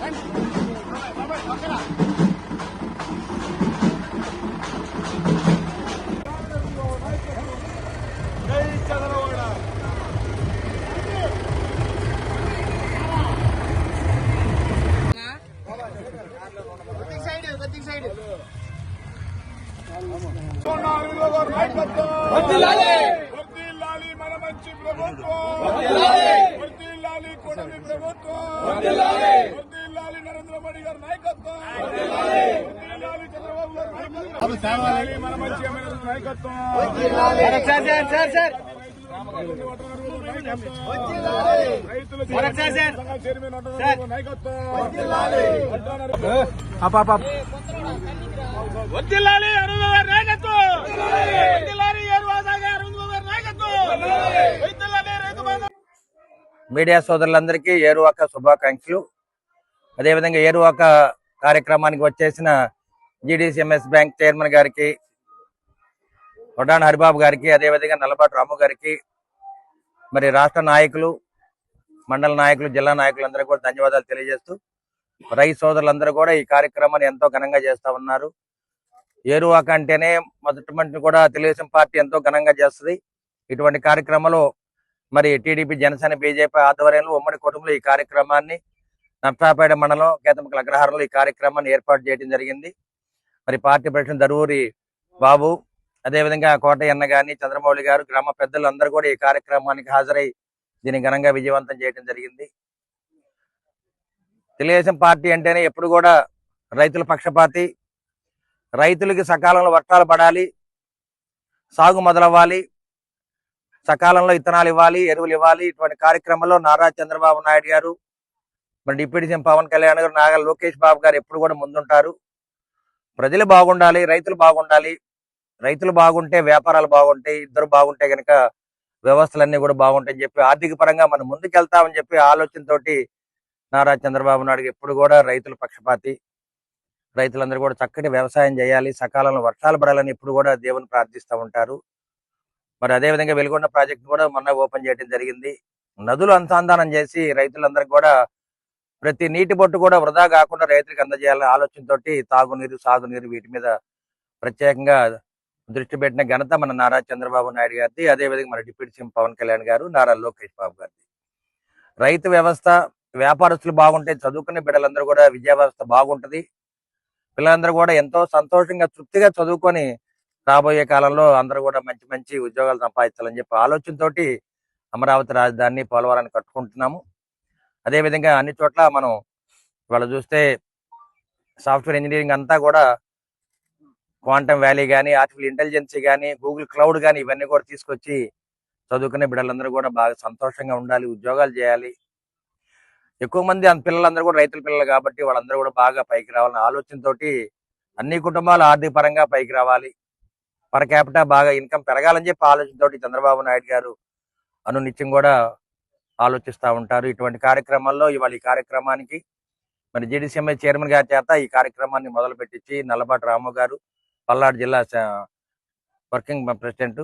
మన మంచి ప్రభుత్వం, కూటమి ప్రభుత్వం, నరేంద్ర మోడీ గారి నాయకత్వం, చంద్రబాబు గారి నాయకత్వం, మన మంచి నాయకత్వం, వద్దిల్లాలి అరుణ్ గారి నాయకత్వం, మీడియా సోదరులందరికీ ఏరువాక శుభాకాంక్షలు. అదేవిధంగా ఏరువాక కార్యక్రమానికి వచ్చేసిన జీడీసీఎంఎస్ బ్యాంక్ చైర్మన్ గారికి, వడ్డాణ హరిబాబు గారికి, అదేవిధంగా నల్లబాటు రాము గారికి, మరి రాష్ట్ర నాయకులు, మండల నాయకులు, జిల్లా నాయకులందరూ కూడా ధన్యవాదాలు తెలియజేస్తూ, రైతు సోదరులందరూ కూడా ఈ కార్యక్రమాన్ని ఎంతో ఘనంగా చేస్తా ఉన్నారు. ఏరువాక అంటేనే మొదటి కూడా తెలుగుదేశం పార్టీ ఎంతో ఘనంగా చేస్తుంది. ఇటువంటి కార్యక్రమంలో మరి టీడీపీ, జనసేన, బీజేపీ ఆధ్వర్యంలో ఉమ్మడి కుటుంబంలో ఈ కార్యక్రమాన్ని నర్సాపేట మండలం కేతముకల అగ్రహారంలో ఈ కార్యక్రమాన్ని ఏర్పాటు చేయడం జరిగింది. మరి పార్టీ ప్రెసిడెంట్ దరూరి బాబు, అదేవిధంగా కోటయ్య గాని, చంద్రమౌళి గారు, గ్రామ పెద్దలు అందరూ కూడా ఈ కార్యక్రమానికి హాజరై దీన్ని ఘనంగా విజయవంతం చేయడం జరిగింది. తెలుగుదేశం పార్టీ అంటేనే ఎప్పుడు కూడా రైతుల పక్షపాతి, రైతులకి సకాలంలో వర్షాలు పడాలి, సాగు మొదలవ్వాలి, సకాలంలో ఇత్తనాలు ఇవ్వాలి, ఎరువులు ఇవ్వాలి. ఇటువంటి కార్యక్రమంలో నారా చంద్రబాబు నాయుడు గారు, మరి డిప్యూటీ సీఎం పవన్ కళ్యాణ్ గారు, నాగ లోకేష్ బాబు గారు ఎప్పుడు కూడా ముందుంటారు. ప్రజలు బాగుండాలి, రైతులు బాగుండాలి. రైతులు బాగుంటే వ్యాపారాలు బాగుంటాయి, ఇద్దరు బాగుంటే కనుక వ్యవస్థలన్నీ కూడా బాగుంటాయని చెప్పి, ఆర్థిక పరంగా మనం ముందుకెళ్తామని చెప్పి ఆలోచనతోటి నారా చంద్రబాబు నాయుడు ఎప్పుడు కూడా రైతుల పక్షపాతి. రైతులందరూ కూడా చక్కటి వ్యవసాయం చేయాలి, సకాలంలో వర్షాలు పడాలని ఇప్పుడు కూడా దేవుని ప్రార్థిస్తూ ఉంటారు. మరి అదేవిధంగా వెలుగొండ ప్రాజెక్టు కూడా మొన్న ఓపెన్ చేయడం జరిగింది. నదులు అనుసంధానం చేసి రైతులందరికీ కూడా ప్రతి నీటి బొట్టు కూడా వృధా కాకుండా రైతులకు అందజేయాలనే ఆలోచనతోటి తాగునీరు, సాగునీరు వీటి మీద ప్రత్యేకంగా దృష్టి పెట్టిన ఘనత మన నారా చంద్రబాబు నాయుడు గారిది. అదేవిధంగా మన డిప్యూటీ సీఎం పవన్ కళ్యాణ్ గారు, నారా లోకేష్ బాబు గారిది. రైతు వ్యవస్థ, వ్యాపారస్తులు బాగుంటే చదువుకునే బిడ్డలందరూ కూడా విద్యా వ్యవస్థ బాగుంటది. పిల్లలందరూ కూడా ఎంతో సంతోషంగా, తృప్తిగా చదువుకొని రాబోయే కాలంలో అందరూ కూడా మంచి మంచి ఉద్యోగాలు సంపాదించాలని చెప్పి ఆలోచనతోటి అమరావతి రాజధానిని, పోలవరాన్ని కట్టుకుంటున్నాము. అదేవిధంగా అన్ని చోట్ల మనం ఇవాళ చూస్తే సాఫ్ట్వేర్ ఇంజనీరింగ్ అంతా కూడా క్వాంటమ్ వ్యాలీ కానీ, ఆర్టిఫిషియల్ ఇంటెలిజెన్స్ కానీ, గూగుల్ క్లౌడ్ కానీ ఇవన్నీ కూడా తీసుకొచ్చి చదువుకునే బిడ్డలందరూ కూడా బాగా సంతోషంగా ఉండాలి, ఉద్యోగాలు చేయాలి. ఎక్కువ మంది పిల్లలందరూ కూడా రైతుల పిల్లలు కాబట్టి వాళ్ళందరూ కూడా బాగా పైకి రావాలనే ఆలోచనతోటి అన్ని కుటుంబాలు ఆర్థిక పరంగా పైకి రావాలి, పర్ క్యాపిటా బాగా ఇన్కమ్ పెరగాలని చెప్పి ఆలోచనతోటి చంద్రబాబు నాయుడు గారు అనునిత్యం కూడా ఆలోచిస్తూ ఉంటారు. ఇటువంటి కార్యక్రమాల్లో ఇవాళ ఈ కార్యక్రమానికి మరి జీడీసీఎంఐ చైర్మన్ గారి చేత ఈ కార్యక్రమాన్ని మొదలు పెట్టించి నల్లబాటు రాము గారు, పల్నాడు జిల్లా వర్కింగ్ ప్రెసిడెంట్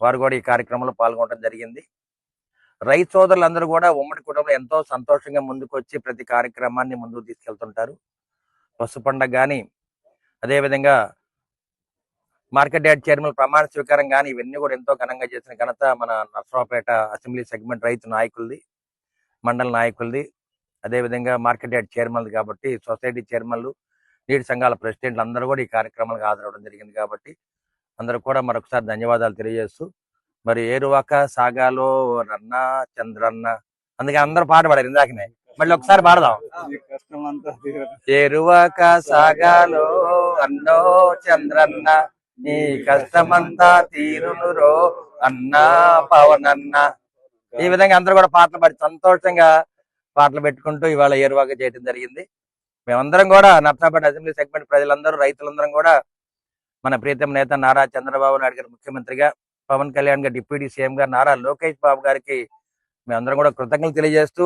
వారు కూడా ఈ కార్యక్రమంలో పాల్గొనడం జరిగింది. రైతు సోదరులందరూ కూడా ఉమ్మడి కుటుంబంలో ఎంతో సంతోషంగా ముందుకు వచ్చి ప్రతి కార్యక్రమాన్ని ముందుకు తీసుకెళ్తుంటారు. పసు పండుగ కానీ, అదేవిధంగా మార్కెట్ యార్డ్ చైర్మన్ ప్రమాణ స్వీకారం కానీ ఇవన్నీ కూడా ఎంతో ఘనంగా చేసిన ఘనత మన నర్సరావుపేట అసెంబ్లీ సెగ్మెంట్ రైతు నాయకులది, మండల నాయకులది, అదేవిధంగా మార్కెట్ యార్డ్ చైర్మన్లు కాబట్టి సొసైటీ చైర్మన్లు, నీటి సంఘాల ప్రెసిడెంట్లు అందరూ కూడా ఈ కార్యక్రమాలకు హాజరవడం జరిగింది. కాబట్టి అందరూ కూడా మరొకసారి ధన్యవాదాలు తెలియజేస్తూ, మరి ఏరువాక సాగాలో రన్న చంద్రన్న, అందుకే అందరూ పాట పాడారు ఇందాకనే, మళ్ళీ ఒకసారి పాడదాం. ఏరువాక సాగాలో అన్నో చంద్రన్న, నీ కష్టమంతా తీరునురో అన్నా పవనన్న. ఈ విధంగా అందరూ కూడా పాటలు పాడి సంతోషంగా పాటలు పెట్టుకుంటూ ఇవాళ ఏరువాక చేయడం జరిగింది. మేమందరం కూడా నర్సాపేట అసెంబ్లీ సెగ్మెంట్ ప్రజలందరూ, రైతులందరం కూడా మన ప్రీతం నేత నారా చంద్రబాబు నాయుడు గారు ముఖ్యమంత్రిగా, పవన్ కళ్యాణ్ గారు డిప్యూటీ సీఎం గారు, నారా లోకేష్ బాబు గారికి మేమందరం కూడా కృతజ్ఞతలు తెలియజేస్తూ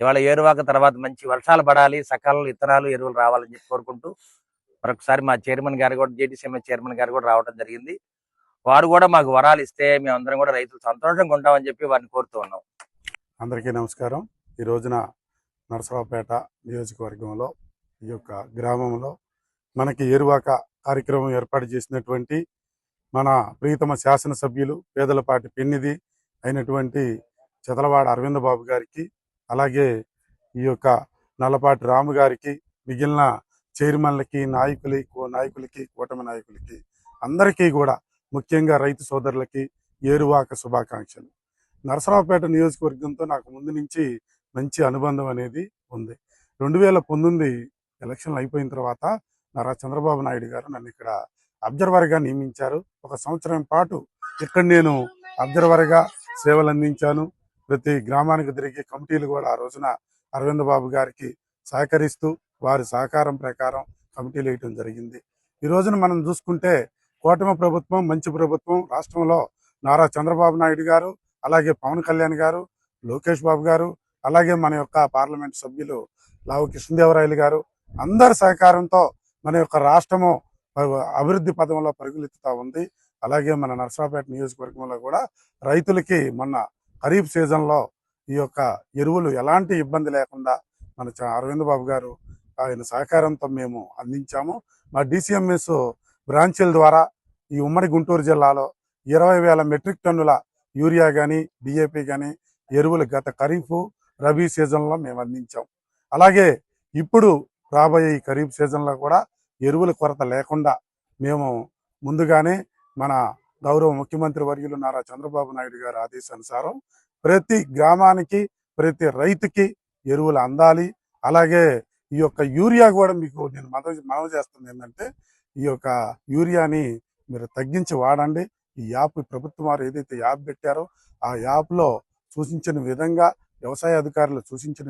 ఇవాళ ఏరువాక తర్వాత మంచి వర్షాలు పడాలి, సకాలంలో ఇత్తనాలు, ఎరువులు రావాలని చెప్పి కోరుకుంటూ మరొకసారి మా చైర్మన్ గారు కూడా, జీడీసీఎంఐ చైర్మన్ గారు కూడా రావడం జరిగింది. వారు కూడా మాకు వరాలు ఇస్తే మేమందరం కూడా రైతులు సంతోషంగా ఉంటామని చెప్పి వారిని కోరుతూ ఉన్నాం. అందరికీ నమస్కారం. ఈ రోజున నరసరావుపేట నియోజకవర్గంలో ఈ యొక్క గ్రామంలో మనకి ఏరువాక కార్యక్రమం ఏర్పాటు చేసినటువంటి మన ప్రియతమ శాసనసభ్యులు పేదలపాటి పెన్నిధి అయినటువంటి చదలవాడ అరవింద్ బాబు గారికి, అలాగే ఈ యొక్క నల్లపాటి రాము గారికి, మిగిలిన చైర్మన్లకి, నాయకులకి, కూటమి నాయకులకి అందరికీ కూడా, ముఖ్యంగా రైతు సోదరులకి ఏరువాక శుభాకాంక్షలు. నరసరావుపేట నియోజకవర్గంతో నాకు ముందు నుంచి మంచి అనుబంధం అనేది ఉంది. 2019 ఎలక్షన్లు అయిపోయిన తర్వాత నారా చంద్రబాబు నాయుడు గారు నన్ను ఇక్కడ అబ్జర్వర్గా నియమించారు. 1 సంవత్సరం పాటు ఇక్కడ నేను అబ్జర్వర్గా సేవలు అందించాను. ప్రతి గ్రామానికి తిరిగి కమిటీలు కూడా ఆ రోజున అరవింద్ బాబు గారికి సహకరిస్తూ వారి సహకారం ప్రకారం కమిటీలు వేయటం జరిగింది. ఈ రోజున మనం చూసుకుంటే కూటమి ప్రభుత్వం, మంచి ప్రభుత్వం, రాష్ట్రంలో నారా చంద్రబాబు నాయుడు గారు, అలాగే పవన్ కళ్యాణ్ గారు, లోకేష్ బాబు గారు, అలాగే మన యొక్క పార్లమెంట్ సభ్యులు లావు కృష్ణదేవరాయలు గారు అందరి సహకారంతో మన యొక్క రాష్ట్రము అభివృద్ధి పథంలో పరుగులెత్తుతా ఉంది. అలాగే మన నరసరావుపేట నియోజకవర్గంలో కూడా రైతులకి మొన్న ఖరీఫ్ సీజన్లో ఈ యొక్క ఎరువులు ఎలాంటి ఇబ్బంది లేకుండా మన అరవింద్ బాబు గారు ఆయన సహకారంతో మేము అందించాము. మా డిసిఎంఎస్ బ్రాంచీల ద్వారా ఈ ఉమ్మడి గుంటూరు జిల్లాలో 20,000 మెట్రిక్ టన్నుల యూరియా కానీ, డిఏపి కానీ ఎరువులు గత ఖరీఫ్, రబీ సీజన్లో మేము అందించాం. అలాగే ఇప్పుడు రాబోయే ఈ ఖరీఫ్ సీజన్లో కూడా ఎరువుల కొరత లేకుండా మేము ముందుగానే మన గౌరవ ముఖ్యమంత్రి వర్యులు నారా చంద్రబాబు నాయుడు గారి ఆదేశానుసారం ప్రతి గ్రామానికి, ప్రతి రైతుకి ఎరువులు అందాలి. అలాగే ఈ యొక్క యూరియా కూడా మీకు నేను మనవి చేస్తుంది ఏంటంటే, ఈ యొక్క యూరియాని మీరు తగ్గించి వాడండి. ఈ యాప్ ప్రభుత్వం వారు ఏదైతే యాప్ పెట్టారో ఆ యాప్లో సూచించిన విధంగా, వ్యవసాయ అధికారులు సూచించిన